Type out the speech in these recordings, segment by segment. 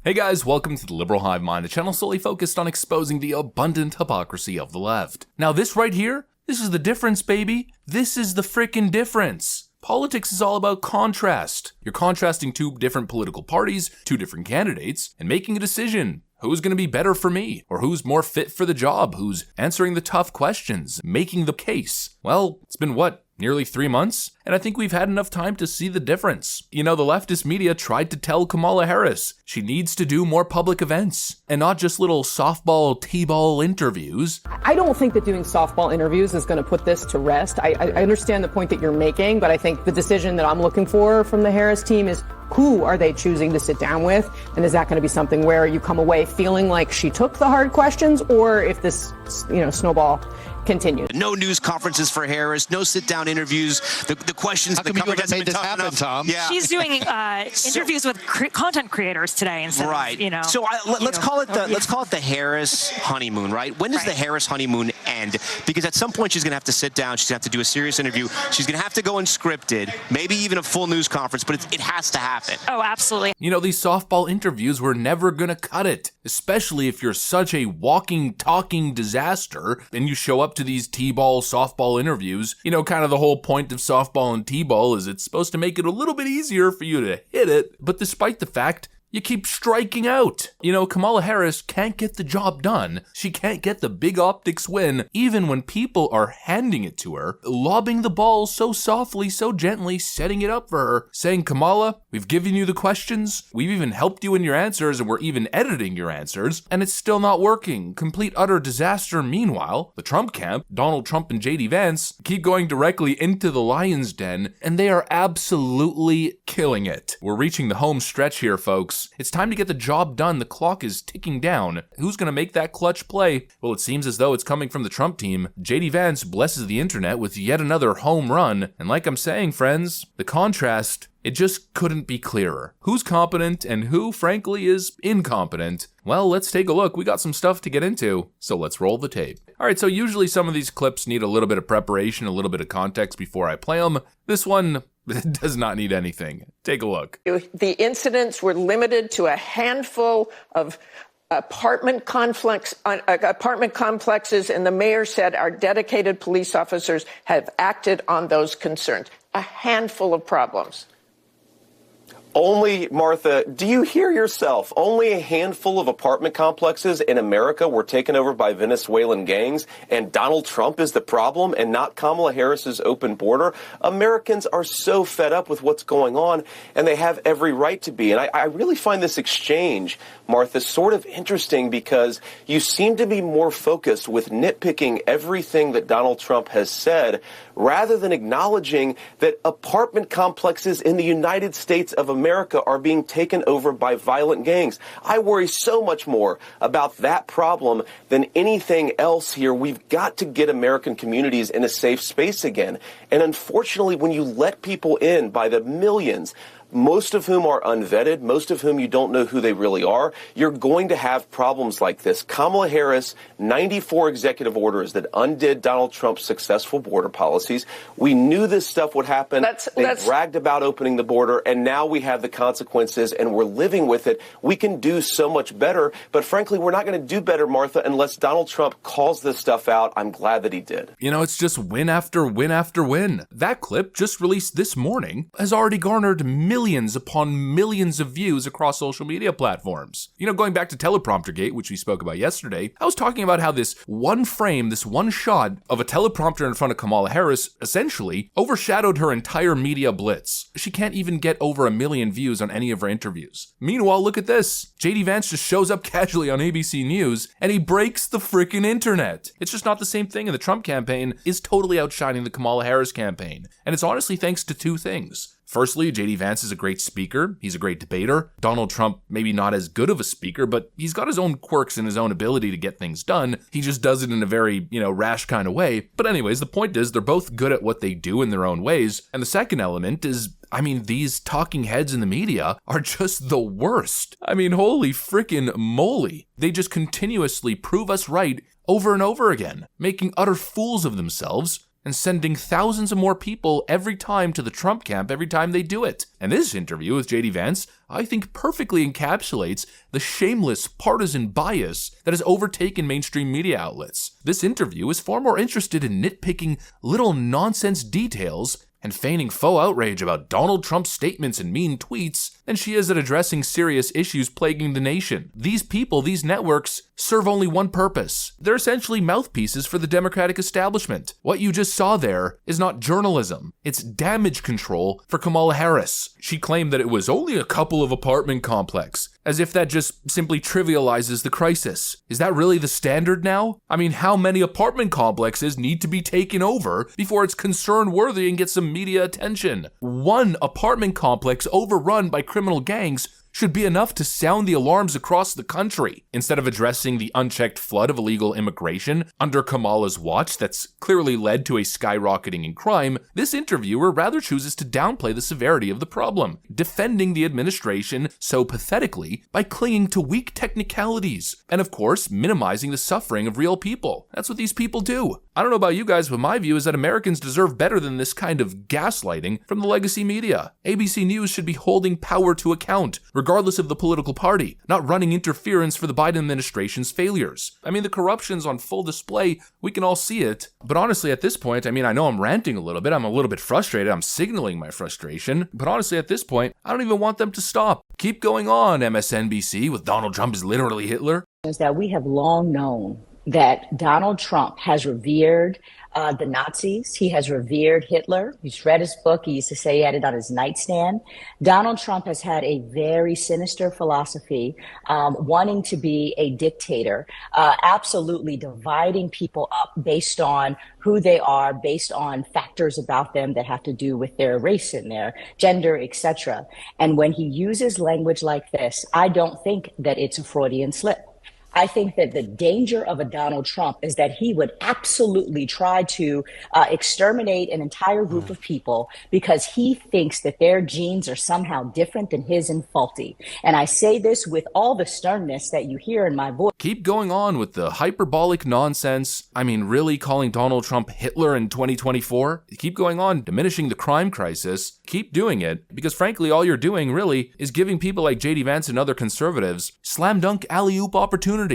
Hey guys, welcome to the Liberal Hive Mind, a channel solely focused on exposing the abundant hypocrisy of the left. Now this right here, this is the difference, baby. This is the frickin' difference. Politics is all about contrast. You're contrasting two different political parties, two different candidates, and making a decision. Who's going to be better for me? Or who's more fit for the job? Who's answering the tough questions? Making the case? Well, it's been what? Nearly 3 months? And I think we've had enough time to see the difference. You know, the leftist media tried to tell Kamala Harris she needs to do more public events and not just little softball, t-ball interviews. I don't think that doing softball interviews is going to put this to rest. I understand the point that you're making, but I think the decision that I'm looking for from the Harris team is who are they choosing to sit down with? And is that going to be something where you come away feeling like she took the hard questions, or if this, snowball continues? No news conferences for Harris, no sit-down interviews. The questions, the coverage hasn't been tough enough. Tom? Yeah. She's doing interviews with content creators today instead of, So let's call it the Harris honeymoon, right? When does the Harris honeymoon end? Because at some point she's going to have to sit down. She's going to have to do a serious interview. She's going to have to go unscripted, maybe even a full news conference, but it has to happen. Oh, absolutely. You know, these softball interviews were never gonna cut it, especially if you're such a walking, talking disaster and you show up to these t-ball, softball interviews. You know, kind of the whole point of softball and t-ball is it's supposed to make it a little bit easier for you to hit it, but despite the fact you keep striking out. You know, Kamala Harris can't get the job done. She can't get the big optics win, even when people are handing it to her, lobbing the ball so softly, so gently, setting it up for her, saying, Kamala, we've given you the questions, we've even helped you in your answers, and we're even editing your answers, and it's still not working. Complete utter disaster. Meanwhile, the Trump camp, Donald Trump and JD Vance, keep going directly into the lion's den, and they are absolutely killing it. We're reaching the home stretch here, folks. It's time to get the job done. The clock is ticking down. Who's going to make that clutch play? Well, it seems as though it's coming from the Trump team. JD Vance blesses the internet with yet another home run. And like I'm saying, friends, the contrast, it just couldn't be clearer. Who's competent and who, frankly, is incompetent? Well, let's take a look. We got some stuff to get into, so let's roll the tape. All right, so usually some of these clips need a little bit of preparation, a little bit of context before I play them. This one does not need anything. Take a look. The incidents were limited to a handful of apartment complexes, and the mayor said our dedicated police officers have acted on those concerns. A handful of problems. Only, Martha, do you hear yourself? Only a handful of apartment complexes in America were taken over by Venezuelan gangs, and Donald Trump is the problem and not Kamala Harris's open border? Americans are so fed up with what's going on, and they have every right to be. And I really find this exchange, Martha, sort of interesting because you seem to be more focused with nitpicking everything that Donald Trump has said rather than acknowledging that apartment complexes in the United States of America are being taken over by violent gangs. I worry so much more about that problem than anything else here. We've got to get American communities in a safe space again. And unfortunately, when you let people in by the millions, most of whom are unvetted, most of whom you don't know who they really are, you're going to have problems like this. Kamala Harris, 94 executive orders that undid Donald Trump's successful border policies. We knew this stuff would happen. They bragged about opening the border, and now we have the consequences, and we're living with it. We can do so much better, but frankly, we're not going to do better, Martha, unless Donald Trump calls this stuff out. I'm glad that he did. You know, it's just win after win after win. That clip, just released this morning, has already garnered millions upon millions of views across social media platforms. You know, going back to Telepromptergate, which we spoke about yesterday, I was talking about how this one frame, this one shot of a teleprompter in front of Kamala Harris essentially overshadowed her entire media blitz. She can't even get over 1 million views on any of her interviews. Meanwhile, look at this. JD Vance just shows up casually on ABC News and he breaks the freaking internet. It's just not the same thing, and the Trump campaign is totally outshining the Kamala Harris campaign. And it's honestly thanks to two things. Firstly, JD Vance is a great speaker. He's a great debater. Donald Trump, maybe not as good of a speaker, but he's got his own quirks and his own ability to get things done. He just does it in a very, rash kind of way. But anyways, the point is they're both good at what they do in their own ways. And the second element is, these talking heads in the media are just the worst. Holy frickin' moly. They just continuously prove us right over and over again, making utter fools of themselves and sending thousands of more people every time to the Trump camp every time they do it. And this interview with JD Vance, I think, perfectly encapsulates the shameless partisan bias that has overtaken mainstream media outlets. This interview is far more interested in nitpicking little nonsense details and feigning faux outrage about Donald Trump's statements and mean tweets than she is at addressing serious issues plaguing the nation. These people, these networks, serve only one purpose. They're essentially mouthpieces for the Democratic establishment. What you just saw there is not journalism. It's damage control for Kamala Harris. She claimed that it was only a couple of apartment complexes, as if that just simply trivializes the crisis. Is that really the standard now? I mean, how many apartment complexes need to be taken over before it's concern-worthy and gets some media attention? One apartment complex overrun by criminal gangs should be enough to sound the alarms across the country. Instead of addressing the unchecked flood of illegal immigration under Kamala's watch that's clearly led to a skyrocketing in crime, this interviewer rather chooses to downplay the severity of the problem, defending the administration so pathetically by clinging to weak technicalities, and of course, minimizing the suffering of real people. That's what these people do. I don't know about you guys, but my view is that Americans deserve better than this kind of gaslighting from the legacy media. ABC News should be holding power to account, regardless of the political party, not running interference for the Biden administration's failures. I mean, the corruption's on full display. We can all see it. But honestly, at this point, I mean, I know I'm ranting a little bit. I'm a little bit frustrated. I'm signaling my frustration. But honestly, at this point, I don't even want them to stop. Keep going on, MSNBC, with Donald Trump is literally Hitler. Is that we have long known that Donald Trump has revered the Nazis. He has revered Hitler. He's read his book. He used to say he had it on his nightstand. Donald Trump has had a very sinister philosophy, wanting to be a dictator, absolutely dividing people up based on who they are, based on factors about them that have to do with their race and their gender, etc. And when he uses language like this, I don't think that it's a Freudian slip. I think that the danger of a Donald Trump is that he would absolutely try to exterminate an entire group of people because he thinks that their genes are somehow different than his and faulty. And I say this with all the sternness that you hear in my voice. Keep going on with the hyperbolic nonsense. I mean, really calling Donald Trump Hitler in 2024? Keep going on diminishing the crime crisis. Keep doing it, because frankly, all you're doing really is giving people like JD Vance and other conservatives slam dunk alley-oop opportunities.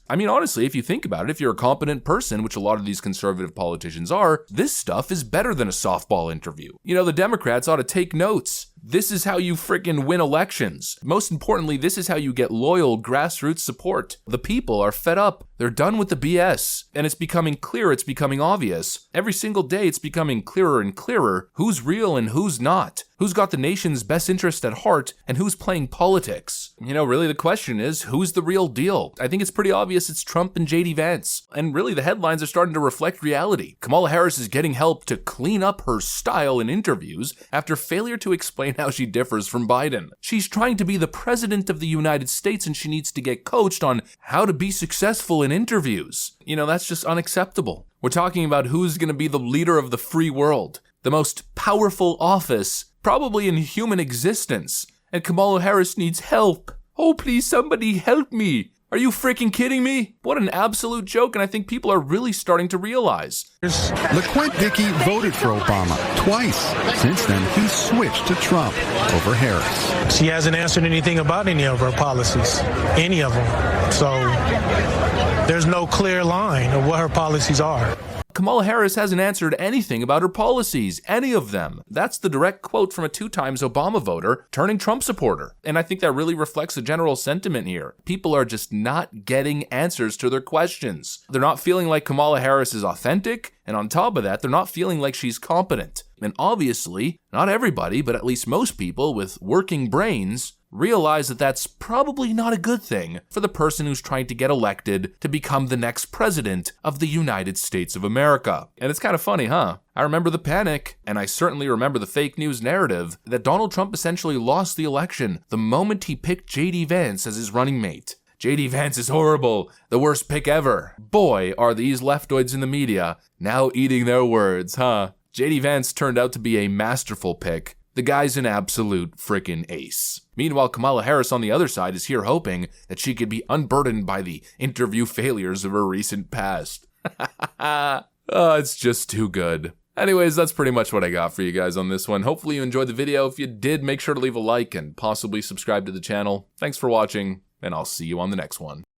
I mean, honestly, if you think about it, if you're a competent person, which a lot of these conservative politicians are, this stuff is better than a softball interview. You know, the Democrats ought to take notes. This is how you freaking win elections. Most importantly, this is how you get loyal grassroots support. The people are fed up. They're done with the BS. And it's becoming clear, it's becoming obvious. Every single day, it's becoming clearer and clearer who's real and who's not. Who's got the nation's best interest at heart and who's playing politics. You know, really the question is, who's the real deal? I think it's pretty obvious it's Trump and JD Vance. And really the headlines are starting to reflect reality. Kamala Harris is getting help to clean up her style in interviews after failure to explain how she differs from Biden. She's trying to be the president of the United States and she needs to get coached on how to be successful in interviews. You know, that's just unacceptable. We're talking about who's going to be the leader of the free world, the most powerful office probably in human existence, and Kamala Harris needs help. Oh, please, somebody help me. Are you freaking kidding me? What an absolute joke, and I think people are really starting to realize. LaQuint Dickey voted for Obama twice. Since then, he switched to Trump over Harris. She hasn't answered anything about any of her policies, any of them. So there's no clear line of what her policies are. Kamala Harris hasn't answered anything about her policies, any of them. That's the direct quote from a 2-times Obama voter turning Trump supporter. And I think that really reflects the general sentiment here. People are just not getting answers to their questions. They're not feeling like Kamala Harris is authentic, and on top of that, they're not feeling like she's competent. And obviously, not everybody, but at least most people with working brains realize that that's probably not a good thing for the person who's trying to get elected to become the next president of the United States of America. And it's kind of funny, huh? I remember the panic, and I certainly remember the fake news narrative that Donald Trump essentially lost the election the moment he picked JD Vance as his running mate. JD Vance is horrible, the worst pick ever. Boy, are these leftoids in the media now eating their words, huh? JD Vance turned out to be a masterful pick. The guy's an absolute frickin' ace. Meanwhile, Kamala Harris on the other side is here hoping that she could be unburdened by the interview failures of her recent past. Oh, it's just too good. Anyways, that's pretty much what I got for you guys on this one. Hopefully you enjoyed the video. If you did, make sure to leave a like and possibly subscribe to the channel. Thanks for watching, and I'll see you on the next one.